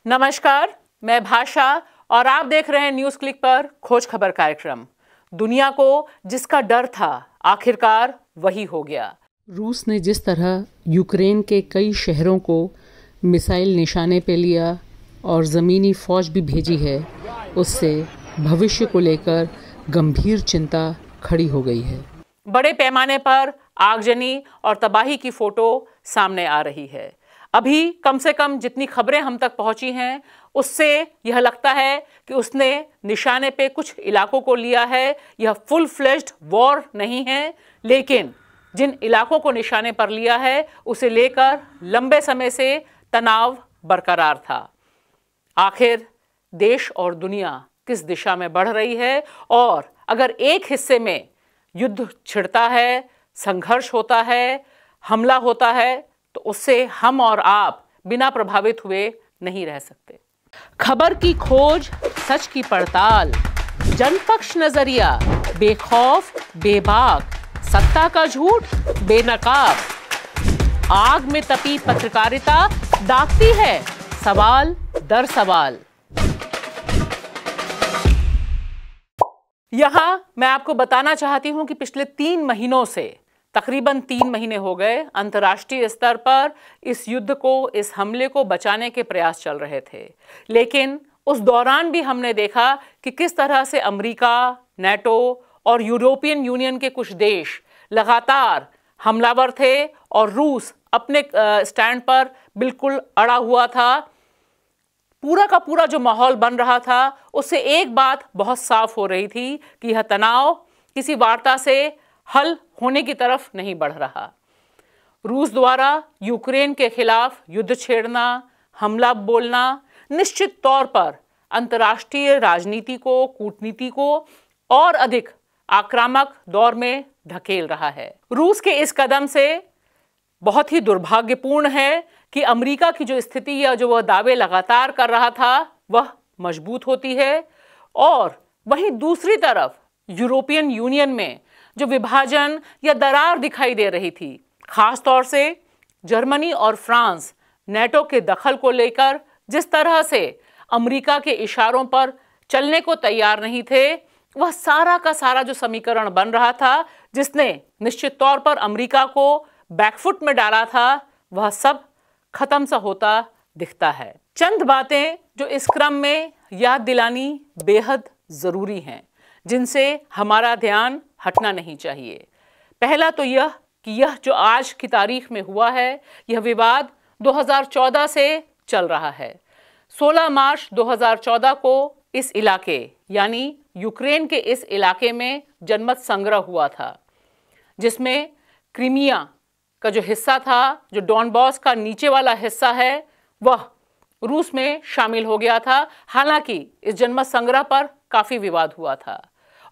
नमस्कार, मैं भाषा और आप देख रहे हैं न्यूज़ क्लिक पर खोज खबर कार्यक्रम। दुनिया को जिसका डर था आखिरकार वही हो गया। रूस ने जिस तरह यूक्रेन के कई शहरों को मिसाइल निशाने पे लिया और ज़मीनी फ़ौज भी भेजी है, उससे भविष्य को लेकर गंभीर चिंता खड़ी हो गई है। बड़े पैमाने पर आगजनी और तबाही की फोटो सामने आ रही है। अभी कम से कम जितनी खबरें हम तक पहुंची हैं उससे यह लगता है कि उसने निशाने पे कुछ इलाकों को लिया है। यह फुल फ्लेज्ड वॉर नहीं है, लेकिन जिन इलाकों को निशाने पर लिया है उसे लेकर लंबे समय से तनाव बरकरार था। आखिर देश और दुनिया किस दिशा में बढ़ रही है, और अगर एक हिस्से में युद्ध छिड़ता है, संघर्ष होता है, हमला होता है, तो उससे हम और आप बिना प्रभावित हुए नहीं रह सकते। खबर की खोज, सच की पड़ताल, जनपक्ष नजरिया, बेखौफ बेबाक, सत्ता का झूठ बेनकाब। आग में तपी पत्रकारिता दागती है सवाल दर सवाल। यहां मैं आपको बताना चाहती हूं कि पिछले 3 महीनों से, तकरीबन 3 महीने हो गए, अंतर्राष्ट्रीय स्तर पर इस युद्ध को, इस हमले को बचाने के प्रयास चल रहे थे। लेकिन उस दौरान भी हमने देखा कि किस तरह से अमेरिका, नेटो और यूरोपियन यूनियन के कुछ देश लगातार हमलावर थे और रूस अपने स्टैंड पर बिल्कुल अड़ा हुआ था। पूरा का पूरा जो माहौल बन रहा था, उससे एक बात बहुत साफ हो रही थी कि यह तनाव किसी वार्ता से हल होने की तरफ नहीं बढ़ रहा। रूस द्वारा यूक्रेन के खिलाफ युद्ध छेड़ना, हमला बोलना निश्चित तौर पर अंतर्राष्ट्रीय राजनीति को, कूटनीति को और अधिक आक्रामक दौर में ढकेल रहा है। रूस के इस कदम से बहुत ही दुर्भाग्यपूर्ण है कि अमेरिका की जो स्थिति या जो वह दावे लगातार कर रहा था वह मजबूत होती है, और वहीं दूसरी तरफ यूरोपियन यूनियन में जो विभाजन या दरार दिखाई दे रही थी, खास तौर से जर्मनी और फ्रांस नेटो के दखल को लेकर जिस तरह से अमेरिका के इशारों पर चलने को तैयार नहीं थे, वह सारा का सारा जो समीकरण बन रहा था, जिसने निश्चित तौर पर अमेरिका को बैकफुट में डाला था, वह सब खत्म सा होता दिखता है। चंद बातें जो इस क्रम में याद दिलानी बेहद जरूरी हैं, जिनसे हमारा ध्यान हटना नहीं चाहिए। पहला तो यह कि यह जो आज की तारीख में हुआ है, यह विवाद 2014 से चल रहा है। 16 मार्च 2014 को इस इलाके यानी यूक्रेन के इस इलाके में जनमत संग्रह हुआ था, जिसमें क्रीमिया का जो हिस्सा था, जो डॉनबॉस का नीचे वाला हिस्सा है, वह रूस में शामिल हो गया था। हालांकि इस जनमत संग्रह पर काफ़ी विवाद हुआ था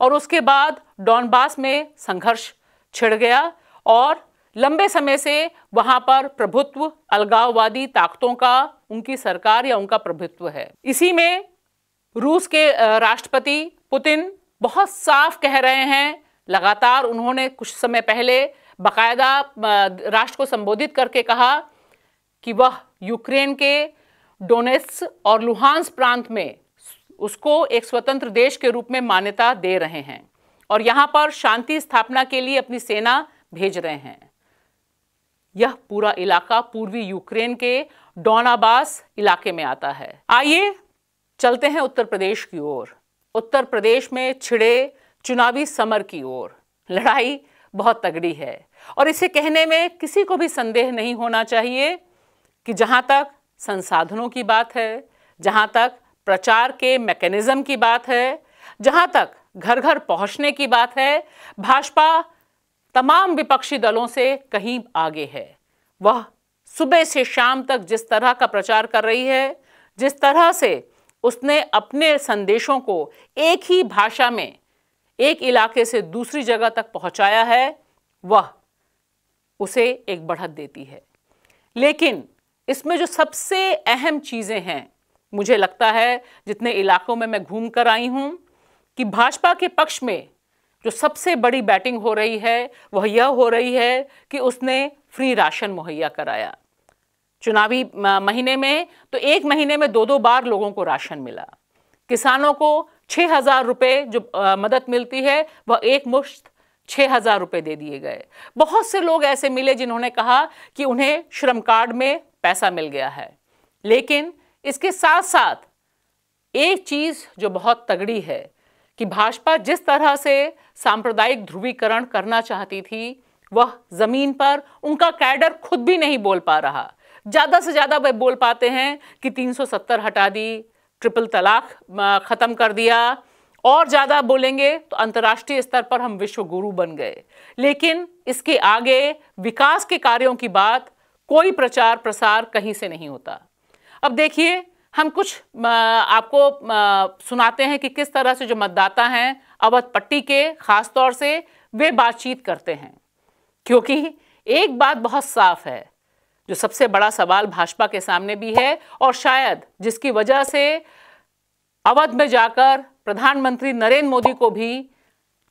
और उसके बाद डॉनबास में संघर्ष छिड़ गया और लंबे समय से वहां पर प्रभुत्व अलगाववादी ताकतों का, उनकी सरकार या उनका प्रभुत्व है। इसी में रूस के राष्ट्रपति पुतिन बहुत साफ कह रहे हैं, लगातार उन्होंने कुछ समय पहले बाकायदा राष्ट्र को संबोधित करके कहा कि वह यूक्रेन के डोनेत्स्क और लुहांस्क प्रांत में उसको एक स्वतंत्र देश के रूप में मान्यता दे रहे हैं और यहाँ पर शांति स्थापना के लिए अपनी सेना भेज रहे हैं। यह पूरा इलाका पूर्वी यूक्रेन के डोनाबास इलाके में आता है। आइए चलते हैं उत्तर प्रदेश की ओर। उत्तर प्रदेश में छिड़े चुनावी समर की ओर। लड़ाई बहुत तगड़ी है और इसे कहने में किसी को भी संदेह नहीं होना चाहिए कि जहाँ तक संसाधनों की बात है, जहाँ तक प्रचार के मैकेनिज्म की बात है, जहाँ तक घर घर पहुँचने की बात है, भाजपा तमाम विपक्षी दलों से कहीं आगे है। वह सुबह से शाम तक जिस तरह का प्रचार कर रही है, जिस तरह से उसने अपने संदेशों को एक ही भाषा में एक इलाके से दूसरी जगह तक पहुंचाया है, वह उसे एक बढ़त देती है। लेकिन इसमें जो सबसे अहम चीज़ें हैं, मुझे लगता है जितने इलाकों में मैं घूम कर आई हूं, कि भाजपा के पक्ष में जो सबसे बड़ी बैटिंग हो रही है वह यह हो रही है कि उसने फ्री राशन मुहैया कराया। चुनावी महीने में तो एक महीने में 2-2 बार लोगों को राशन मिला। किसानों को 6,000 रुपये जो मदद मिलती है वह एक मुश्त 6,000 रुपये दे दिए गए। बहुत से लोग ऐसे मिले जिन्होंने कहा कि उन्हें श्रम कार्ड में पैसा मिल गया है। लेकिन इसके साथ साथ एक चीज जो बहुत तगड़ी है कि भाजपा जिस तरह से सांप्रदायिक ध्रुवीकरण करना चाहती थी, वह जमीन पर उनका कैडर खुद भी नहीं बोल पा रहा। ज्यादा से ज्यादा वे बोल पाते हैं कि 370 हटा दी, ट्रिपल तलाक खत्म कर दिया, और ज्यादा बोलेंगे तो अंतर्राष्ट्रीय स्तर पर हम विश्व गुरु बन गए। लेकिन इसके आगे विकास के कार्यों की बात, कोई प्रचार प्रसार कहीं से नहीं होता। अब देखिए, हम कुछ आपको सुनाते हैं कि किस तरह से जो मतदाता हैं अवध पट्टी के, खास तौर से वे बातचीत करते हैं। क्योंकि एक बात बहुत साफ है, जो सबसे बड़ा सवाल भाजपा के सामने भी है और शायद जिसकी वजह से अवध में जाकर प्रधानमंत्री नरेंद्र मोदी को भी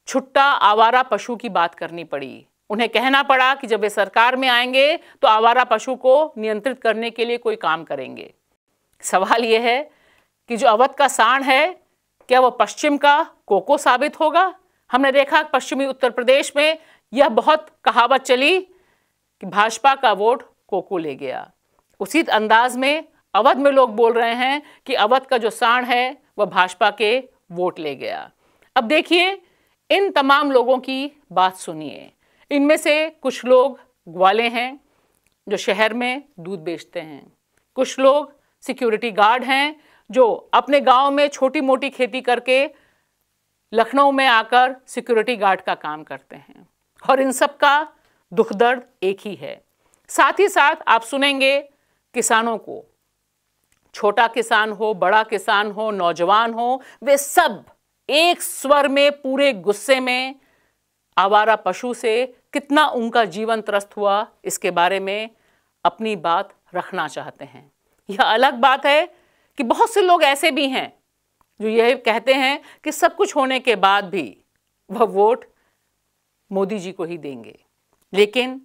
छुट्टा आवारा पशु की बात करनी पड़ी। उन्हें कहना पड़ा कि जब वे सरकार में आएंगे तो आवारा पशु को नियंत्रित करने के लिए कोई काम करेंगे। सवाल यह है कि जो अवध का सांड है, क्या वह पश्चिम का कोको साबित होगा? हमने देखा पश्चिमी उत्तर प्रदेश में यह बहुत कहावत चली कि भाजपा का वोट कोको ले गया। उसी अंदाज में अवध में लोग बोल रहे हैं कि अवध का जो सांड है वह भाजपा के वोट ले गया। अब देखिए, इन तमाम लोगों की बात सुनिए। इनमें से कुछ लोग ग्वाले हैं जो शहर में दूध बेचते हैं, कुछ लोग सिक्योरिटी गार्ड हैं जो अपने गांव में छोटी मोटी खेती करके लखनऊ में आकर सिक्योरिटी गार्ड का काम करते हैं, और इन सब का दुख दर्द एक ही है। साथ ही साथ आप सुनेंगे किसानों को, छोटा किसान हो, बड़ा किसान हो, नौजवान हो, वे सब एक स्वर में पूरे गुस्से में आवारा पशु से कितना उनका जीवन त्रस्त हुआ इसके बारे में अपनी बात रखना चाहते हैं। यह अलग बात है कि बहुत से लोग ऐसे भी हैं जो यह कहते हैं कि सब कुछ होने के बाद भी वह वोट मोदी जी को ही देंगे। लेकिन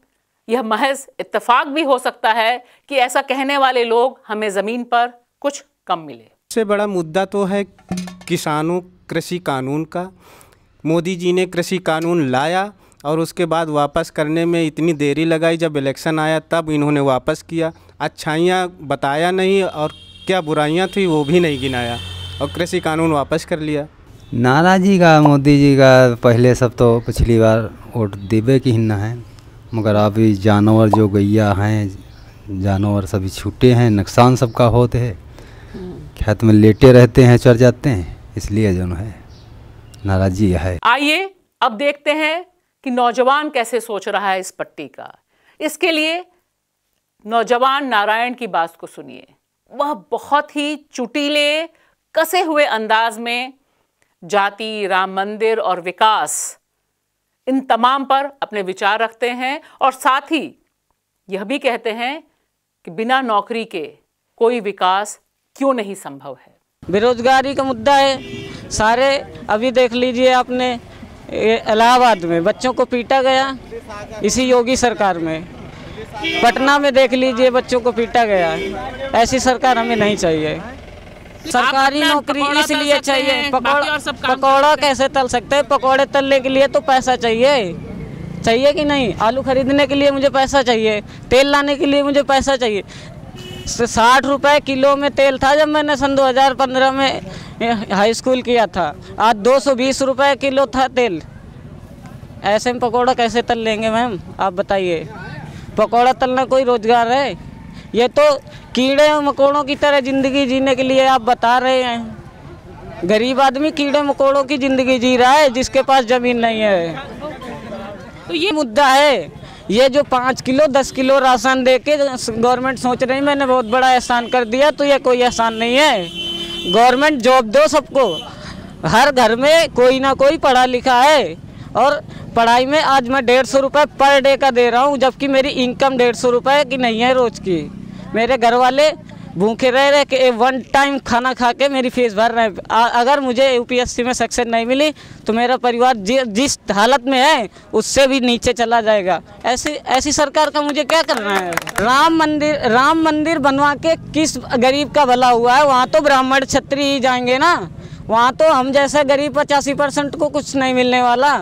यह महज इत्तेफाक भी हो सकता है कि ऐसा कहने वाले लोग हमें ज़मीन पर कुछ कम मिले। सबसे बड़ा मुद्दा तो है किसानों कृषि कानून का। मोदी जी ने कृषि कानून लाया और उसके बाद वापस करने में इतनी देरी लगाई। जब इलेक्शन आया तब इन्होंने वापस किया। अच्छाइयाँ बताया नहीं और क्या बुराइयाँ थी वो भी नहीं गिनाया और कृषि कानून वापस कर लिया। नाराजी का मोदी जी का पहले सब तो पिछली बार वोट देवे की हिन्ना है, मगर अभी जानवर जो गैया हैं, जानवर सभी छूटे हैं, नुकसान सबका होते हैं, खेत में लेटे रहते हैं, चढ़ जाते हैं, इसलिए जो है नाराजी है। आइए अब देखते हैं कि नौजवान कैसे सोच रहा है इस पट्टी का। इसके लिए नौजवान नारायण की बात को सुनिए। वह बहुत ही चुटीले कसे हुए अंदाज में जाति, राम मंदिर और विकास, इन तमाम पर अपने विचार रखते हैं और साथ ही यह भी कहते हैं कि बिना नौकरी के कोई विकास क्यों नहीं संभव है। बेरोजगारी का मुद्दा है सारे। अभी देख लीजिए आपने इलाहाबाद में बच्चों को पीटा गया इसी योगी सरकार में, पटना में देख लीजिए बच्चों को पीटा गया। ऐसी सरकार हमें नहीं चाहिए। सरकारी नौकरी इसलिए चाहिए, पकौड़ा कैसे तल सकते हैं? पकौड़े तलने के लिए तो पैसा चाहिए कि नहीं? आलू खरीदने के लिए मुझे पैसा चाहिए, तेल लाने के लिए मुझे पैसा चाहिए। 60 रुपए किलो में तेल था जब मैंने सन 2015 में हाई स्कूल किया था। आज 220 रुपए किलो था तेल। ऐसे में पकौड़ा कैसे तल लेंगे मैम, आप बताइए? पकौड़ा तलना कोई रोजगार है? ये तो कीड़े मकोड़ों की तरह ज़िंदगी जीने के लिए आप बता रहे हैं। गरीब आदमी कीड़े मकोड़ों की ज़िंदगी जी रहा है जिसके पास ज़मीन नहीं है। तो ये मुद्दा है। ये जो 5 किलो 10 किलो राशन दे के गवर्नमेंट सोच रही मैंने बहुत बड़ा एहसान कर दिया, तो ये कोई एहसान नहीं है। गवर्नमेंट जॉब दो सबको। हर घर में कोई ना कोई पढ़ा लिखा है, और पढ़ाई में आज मैं 150 रुपये पर डे का दे रहा हूँ, जबकि मेरी इनकम 150 रुपये की नहीं है रोज़ की। मेरे घर वाले भूखे रह रहे के 1 टाइम खाना खा के मेरी फीस भर रहे हैं। अगर मुझे यूपीएससी में सक्सेस नहीं मिली तो मेरा परिवार जिस हालत में है उससे भी नीचे चला जाएगा। ऐसी सरकार का मुझे क्या करना है। राम मंदिर बनवा के किस गरीब का भला हुआ है? वहाँ तो ब्राह्मण क्षत्रिय ही जाएंगे ना, वहाँ तो हम जैसा गरीब 85% को कुछ नहीं मिलने वाला।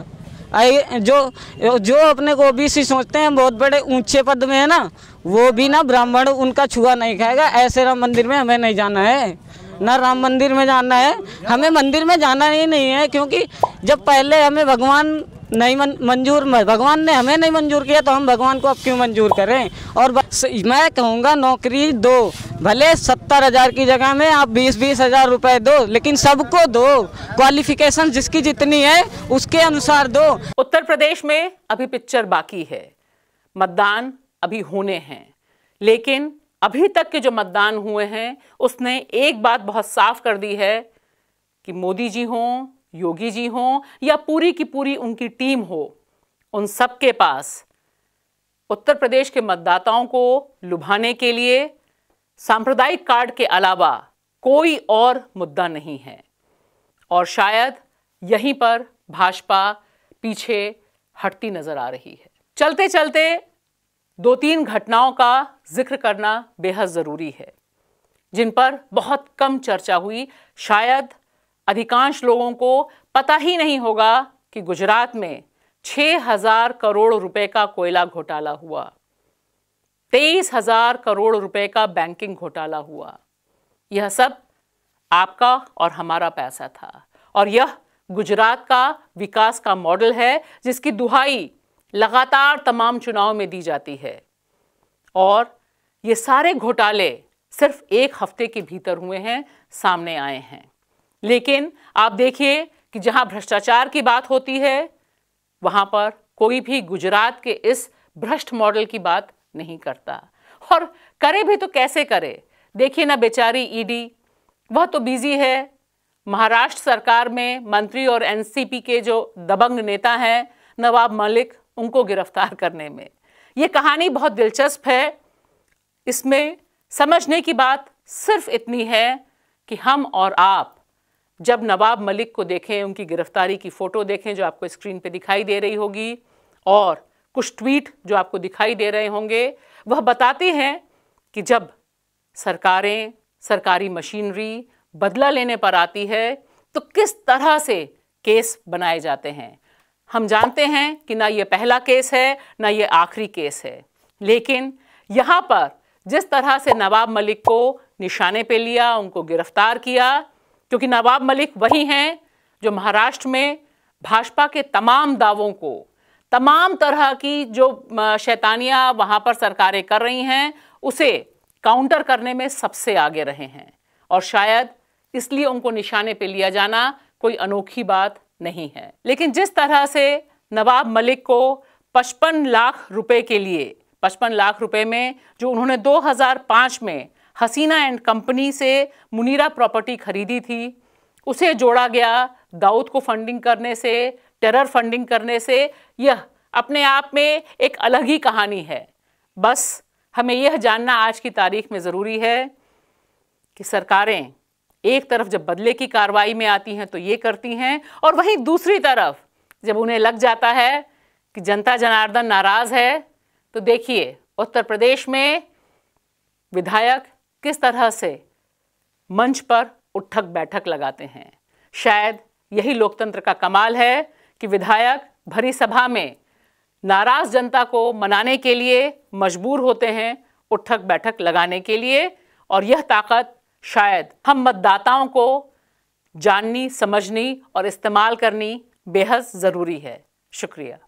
जो अपने को ओबीसी सोचते हैं बहुत बड़े ऊंचे पद में है ना, वो भी ना ब्राह्मण उनका छुआ नहीं खाएगा। ऐसे राम मंदिर में हमें नहीं जाना है, ना राम मंदिर में जाना है, हमें मंदिर में जाना ही नहीं है। क्योंकि जब पहले हमें भगवान नहीं भगवान ने हमें नहीं मंजूर किया तो हम भगवान को अब क्यों मंजूर करें। और मैं कहूँगा नौकरी दो, भले 70,000 की जगह में आप 20-20 हज़ार रुपये दो, लेकिन सबको दो। क्वालिफिकेशन जिसकी जितनी है उसके अनुसार दो। उत्तर प्रदेश में अभी पिक्चर बाकी है, मतदान अभी होने हैं, लेकिन अभी तक के जो मतदान हुए हैं उसने एक बात बहुत साफ कर दी है कि मोदी जी हों, योगी जी हों या पूरी की पूरी उनकी टीम हो, उन सब के पास उत्तर प्रदेश के मतदाताओं को लुभाने के लिए सांप्रदायिक कार्ड के अलावा कोई और मुद्दा नहीं है। और शायद यहीं पर भाजपा पीछे हटती नजर आ रही है। चलते चलते 2-3 घटनाओं का जिक्र करना बेहद ज़रूरी है, जिन पर बहुत कम चर्चा हुई। शायद अधिकांश लोगों को पता ही नहीं होगा कि गुजरात में 6,000 करोड़ रुपए का कोयला घोटाला हुआ, 23,000 करोड़ रुपए का बैंकिंग घोटाला हुआ। यह सब आपका और हमारा पैसा था, और यह गुजरात का विकास का मॉडल है जिसकी दुहाई लगातार तमाम चुनाव में दी जाती है। और ये सारे घोटाले सिर्फ 1 हफ्ते के भीतर हुए हैं, सामने आए हैं। लेकिन आप देखिए कि जहां भ्रष्टाचार की बात होती है वहां पर कोई भी गुजरात के इस भ्रष्ट मॉडल की बात नहीं करता, और करे भी तो कैसे करे। देखिए ना बेचारी ईडी, वह तो बिजी है महाराष्ट्र सरकार में मंत्री और एनसीपी के जो दबंग नेता हैं नवाब मलिक, उनको गिरफ्तार करने में। ये कहानी बहुत दिलचस्प है। इसमें समझने की बात सिर्फ इतनी है कि हम और आप जब नवाब मलिक को देखें, उनकी गिरफ्तारी की फ़ोटो देखें जो आपको स्क्रीन पे दिखाई दे रही होगी, और कुछ ट्वीट जो आपको दिखाई दे रहे होंगे, वह बताते हैं कि जब सरकारें, सरकारी मशीनरी बदला लेने पर आती है तो किस तरह से केस बनाए जाते हैं। हम जानते हैं कि ना ये पहला केस है ना ये आखिरी केस है, लेकिन यहाँ पर जिस तरह से नवाब मलिक को निशाने पे लिया, उनको गिरफ्तार किया, क्योंकि नवाब मलिक वही हैं जो महाराष्ट्र में भाजपा के तमाम दावों को, तमाम तरह की जो शैतानियां वहां पर सरकारें कर रही हैं, उसे काउंटर करने में सबसे आगे रहे हैं। और शायद इसलिए उनको निशाने पे लिया जाना कोई अनोखी बात नहीं है। लेकिन जिस तरह से नवाब मलिक को 55 लाख रुपए के लिए, 55 लाख रुपए में जो उन्होंने 2005 में हसीना एंड कंपनी से मुनीरा प्रॉपर्टी खरीदी थी, उसे जोड़ा गया दाऊद को फंडिंग करने से, टेरर फंडिंग करने से। यह अपने आप में एक अलग ही कहानी है। बस हमें यह जानना आज की तारीख में ज़रूरी है कि सरकारें एक तरफ जब बदले की कार्रवाई में आती हैं तो ये करती हैं, और वहीं दूसरी तरफ जब उन्हें लग जाता है कि जनता जनार्दन नाराज़ है, तो देखिए उत्तर प्रदेश में विधायक किस तरह से मंच पर उठक बैठक लगाते हैं। शायद यही लोकतंत्र का कमाल है कि विधायक भरी सभा में नाराज जनता को मनाने के लिए मजबूर होते हैं उठक बैठक लगाने के लिए, और यह ताकत शायद हम मतदाताओं को जाननी, समझनी और इस्तेमाल करनी बेहद ज़रूरी है। शुक्रिया।